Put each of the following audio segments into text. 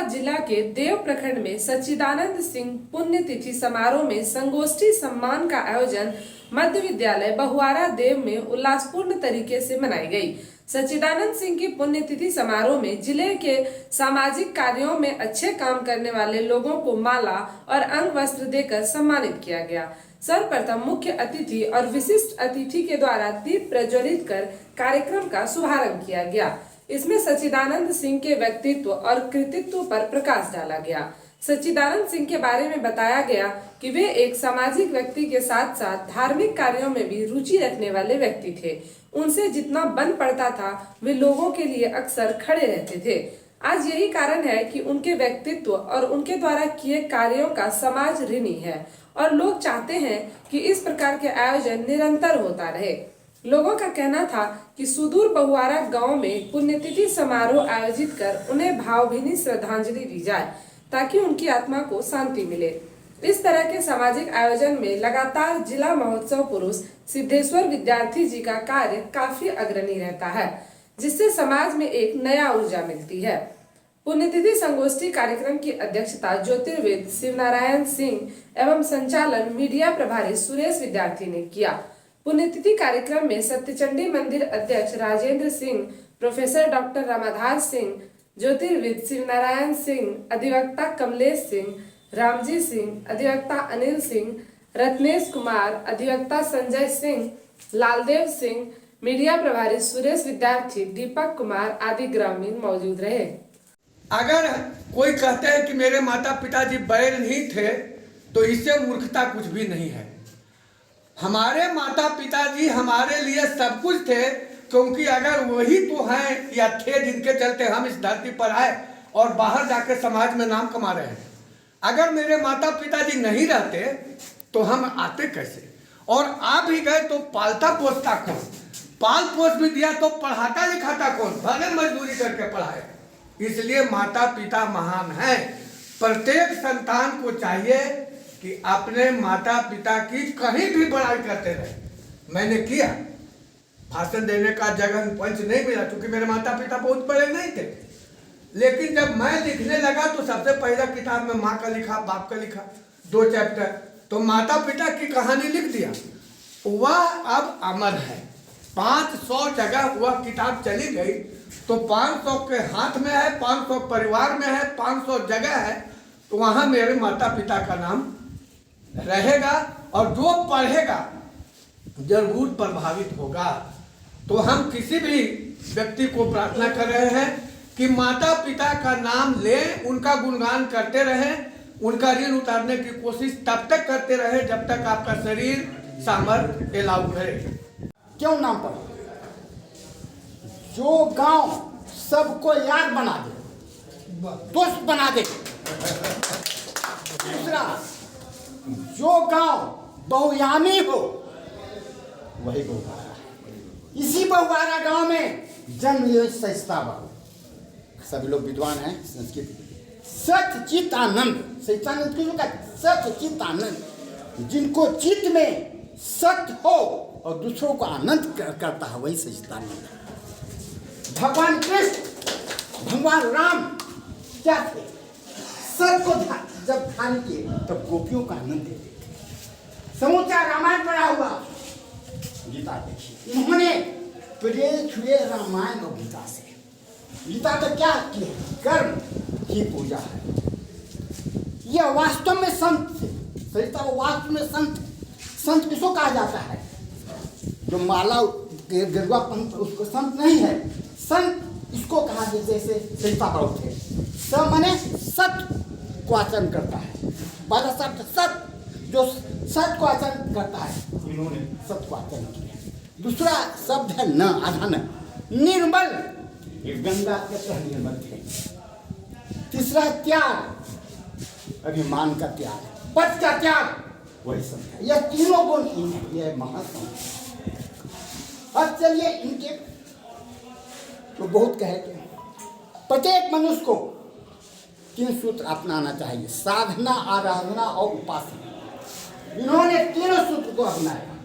जिला के देव प्रखंड में सच्चिदानंद सिंह पुण्यतिथि समारोह में संगोष्ठी सम्मान का आयोजन मध्य विद्यालय बहुआरा देव में उल्लासपूर्ण तरीके से मनाई गई। सच्चिदानंद सिंह की पुण्यतिथि समारोह में जिले के सामाजिक कार्यों में अच्छे काम करने वाले लोगों को माला और अंग वस्त्र देकर सम्मानित किया गया। सर्वप्रथम मुख्य अतिथि और विशिष्ट अतिथि के द्वारा दीप प्रज्वलित कर कार्यक्रम का शुभारंभ किया गया। इसमें सच्चिदानंद सिंह के व्यक्तित्व और कृतित्व पर प्रकाश डाला गया। सच्चिदानंद सिंह के बारे में बताया गया कि वे एक सामाजिक व्यक्ति के साथ साथ धार्मिक कार्यों में भी रुचि रखने वाले व्यक्ति थे। उनसे जितना बन पड़ता था वे लोगों के लिए अक्सर खड़े रहते थे। आज यही कारण है कि उनके व्यक्तित्व और उनके द्वारा किए कार्यों का समाज ऋणी है और लोग चाहते हैं कि इस प्रकार के आयोजन निरंतर होता रहे। लोगों का कहना था कि सुदूर बहुआरा गांव में पुण्यतिथि समारोह आयोजित कर उन्हें भावभीनी श्रद्धांजलि दी जाए ताकि उनकी आत्मा को शांति मिले। इस तरह के सामाजिक आयोजन में लगातार जिला महोत्सव पुरुष सिद्धेश्वर विद्यार्थी जी का कार्य काफी अग्रणी रहता है, जिससे समाज में एक नया ऊर्जा मिलती है। पुण्यतिथि संगोष्ठी कार्यक्रम की अध्यक्षता ज्योतिर्विद शिवनारायण सिंह एवं संचालन मीडिया प्रभारी सुरेश विद्यार्थी ने किया। पुण्यतिथि कार्यक्रम में सत्यचंडी मंदिर अध्यक्ष राजेंद्र सिंह, प्रोफेसर डॉक्टर रामाधार सिंह, ज्योतिर्विद शिवनारायण सिंह, अधिवक्ता कमलेश सिंह, रामजी सिंह, अधिवक्ता अनिल सिंह, रत्नेश कुमार, अधिवक्ता संजय सिंह, लालदेव सिंह, मीडिया प्रभारी सुरेश विद्यार्थी, दीपक कुमार आदि ग्रामीण मौजूद रहे। अगर कोई कहते हैं कि मेरे माता पिताजी बैल नहीं थे तो इससे मूर्खता कुछ भी नहीं है। हमारे माता पिताजी हमारे लिए सब कुछ थे, क्योंकि अगर वही तो हैं या थे जिनके चलते हम इस धरती पर आए और बाहर जाकर समाज में नाम कमा रहे हैं। अगर मेरे माता पिताजी नहीं रहते तो हम आते कैसे, और आ भी गए तो पालता पोसता कौन, पाल पोस भी दिया तो पढ़ाता लिखाता कौन, भले मजदूरी करके पढ़ाए। इसलिए माता पिता महान हैं। प्रत्येक संतान को चाहिए कि अपने माता पिता की कहीं भी बड़ाई करते रहे। मैंने किया, भाषण देने का जगह पंच नहीं मिला क्योंकि मेरे माता पिता बहुत बड़े नहीं थे, लेकिन जब मैं लिखने लगा तो सबसे पहला किताब में माँ का लिखा, बाप का लिखा, 2 चैप्टर, तो माता पिता की कहानी लिख दिया। वह अब अमर है। 500 जगह वह किताब चली गई तो 500 के हाथ में है, 500 परिवार में है, 500 जगह है, तो वहाँ मेरे माता पिता का नाम रहेगा और जो पढ़ेगा जरूर प्रभावित होगा। तो हम किसी भी व्यक्ति को प्रार्थना कर रहे हैं कि माता पिता का नाम लें, उनका गुणगान करते रहें, उनका ऋण उतारने की कोशिश तब तक करते रहें जब तक आपका शरीर सामर्थ्य अलाउ करे। क्यों नाम पढ़ो? जो गांव सबको याद बना दे, दोस्त बना दे। दूसरा, जो गांव बहुयामी हो वही बहुआरा है। इसी बहुआरा गांव में जन्म सहिष्णुता बाबू, सभी लोग विद्वान हैं संस्कृत। सचित आनंद, सचिदानंद क्यों कहते? सचित आनंद, जिनको चित्त में सत्य हो और दूसरों को आनंद करता है वही सचिदानंद है। भगवान कृष्ण, भगवान राम क्या थे? सत्य को जब ध्यान किए तब गोपियों का आनंद देते थे। समूचा रामायण पढ़ा हुआ, गीता देखिए, इन्होंने प्रेरित हुए रामायण और गीता से। गीता तो क्या किए? कर्म की पूजा है। यह वास्तव में संत थे। सरिता वो वास्तव में संत। संत किसको कहा जाता है? जो माला गिरवा पंथ उसको संत नहीं है। संत इसको कहा जैसे सरिता बहुत थे। स माने सत्य को आचरण करता है। पहला शब्द सत्य, जो सत्य को आचरण करता है, इन्होंने सत्य को आचरण किया। दूसरा शब्द है न, आधा न, निर्मल, ये गंगा के तरह निर्मल थे। तीसरा त्याग, अभिमान का त्याग, पद का त्याग, वही सब है। यह तीनों गुण इनमें, यह महासंत। अब चलिए इनके तो बहुत कहे कि प्रत्येक मनुष्य को 3 सूत्र अपनाना चाहिए: साधना, आराधना और उपासना। इन्होंने तीनों सूत्र को अपनाया।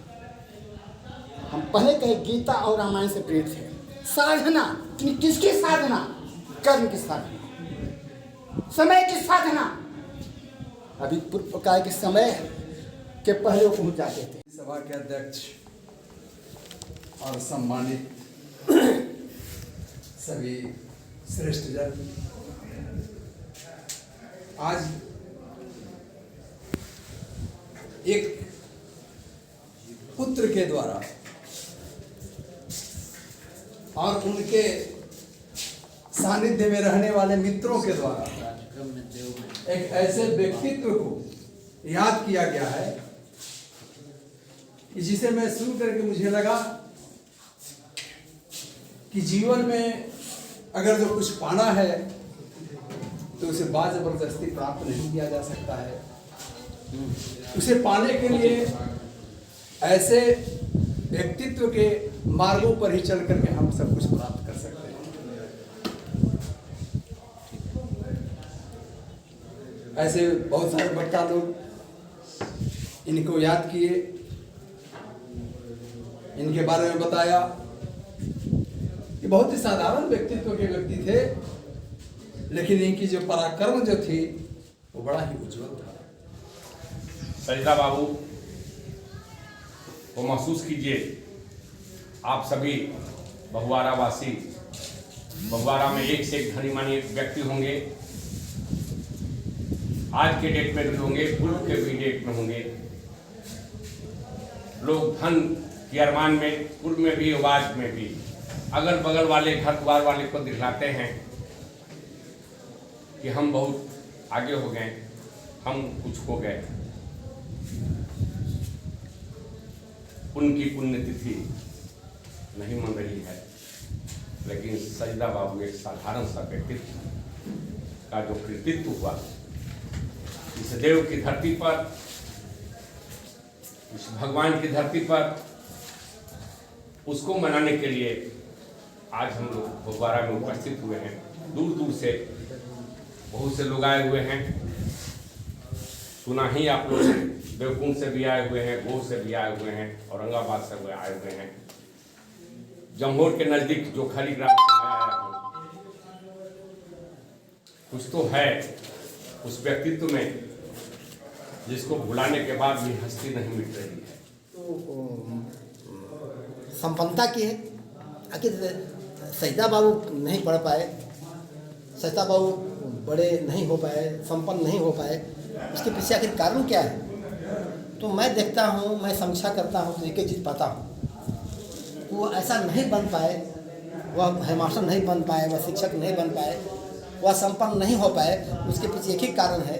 हम पहले कहे गीता और रामायण से प्रेरित है। साधना, किसकी साधना? कर्म की साधना। समय की साधना अभी पूर्व काल के समय के पहले वो पहुंच जाते थे। सभा के अध्यक्ष और सम्मानित सभी श्रेष्ठ जन, आज एक पुत्र के द्वारा और उनके सानिध्य में रहने वाले मित्रों के द्वारा एक ऐसे व्यक्तित्व को याद किया गया है कि जिसे मैं सुन करके मुझे लगा कि जीवन में अगर जो कुछ पाना है तो उसे जबरदस्ती प्राप्त नहीं किया जा सकता है। उसे पाने के लिए ऐसे व्यक्तित्व के मार्गों पर ही चल करके हम सब कुछ प्राप्त कर सकते हैं। ऐसे बहुत सारे वक्ता लोग इनको याद किए, इनके बारे में बताया कि बहुत ही साधारण व्यक्तित्व के व्यक्ति थे, लेकिन इनकी जो पराक्रम जो थी वो बड़ा ही उज्जवल था। सजदा बाबू को महसूस कीजिए, आप सभी बहुआरा वासी, बहुआरा में एक से एक धनी मानी व्यक्ति होंगे, आज के डेट में भी होंगे, पूर्व के भी डेट में होंगे। लोग धन की अरमान में, पूर्व में भी आवाज में भी, अगल बगल वाले घर द्वार वाले को दिखलाते हैं कि हम बहुत आगे हो गए, हम कुछ हो गए। उनकी पुण्यतिथि नहीं मन रही है, लेकिन सजदा बाबू एक साधारण सा व्यक्तित्व का जो कृतित्व हुआ इस देव की धरती पर, इस भगवान की धरती पर, उसको मनाने के लिए आज हम लोग बहुआरा में उपस्थित हुए हैं। दूर दूर से बहुत से लोग आए हुए हैं। सुना ही आप लोग देवकुंड से भी आए हुए हैं, गोह से भी आए हुए हैं, औरंगाबाद से आए हुए हैं, जमहोर के नजदीक जो खली ग्राम से मैं आया हूँ। कुछ तो है उस व्यक्तित्व में जिसको भुलाने के बाद भी हस्ती नहीं मिट रही है। तो संपन्नता की है। आखिर सजदा बाबू नहीं पढ़ पाए, सजदा बाबू बड़े नहीं हो पाए, संपन्न नहीं हो पाए, इसके पीछे आखिर कारण क्या है? तो मैं देखता हूँ, मैं समीक्षा करता हूँ तो एक ही चीज़ पाता हूँ, वो ऐसा नहीं बन पाए, वह हेडमास्टर नहीं बन पाए, वह शिक्षक नहीं बन पाए, वह संपन्न नहीं हो पाए। उसके पीछे एक ही कारण है,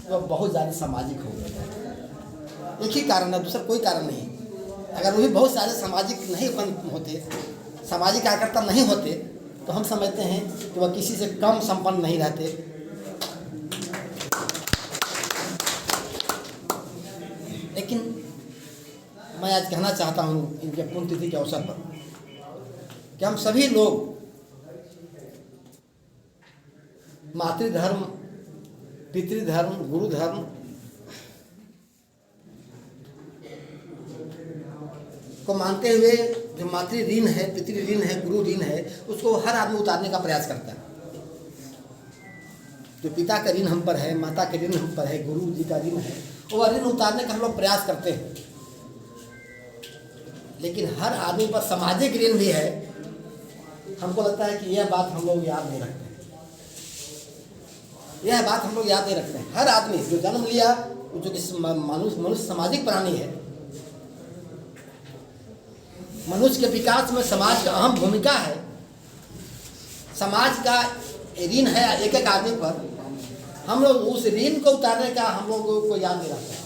वह बहुत ज़्यादा सामाजिक हो गए। एक ही कारण है, दूसरा कोई कारण नहीं। अगर वो भी बहुत सारे सामाजिक नहीं बन होते, सामाजिक कार्यकर्ता नहीं होते, तो हम समझते हैं कि वह किसी से कम संपन्न नहीं रहते। लेकिन मैं आज कहना चाहता हूँ इनके पुण्यतिथि के अवसर पर कि हम सभी लोग मातृधर्म, पितृधर्म, गुरुधर्म को मानते हुए जो मातृ ऋण है, पितृ ऋण है, गुरु ऋण है, उसको हर आदमी उतारने का प्रयास करता है। जो पिता का ऋण हम पर है, माता का ऋण हम पर है, गुरु जी का ऋण है, वो ऋण उतारने का हम लोग प्रयास करते हैं। लेकिन हर आदमी पर सामाजिक ऋण भी है। हमको लगता है कि यह बात हम लोग याद नहीं रखते, यह बात हम लोग याद नहीं रखते हैं। हर आदमी जो जन्म लिया, जो कि मनुष्य सामाजिक प्राणी है, मनुष्य के विकास में समाज का अहम भूमिका है। समाज का ऋण है एक एक आदमी पर, हम लोग उस ऋण को उतारने का हम लोगों को याद नहीं रखते।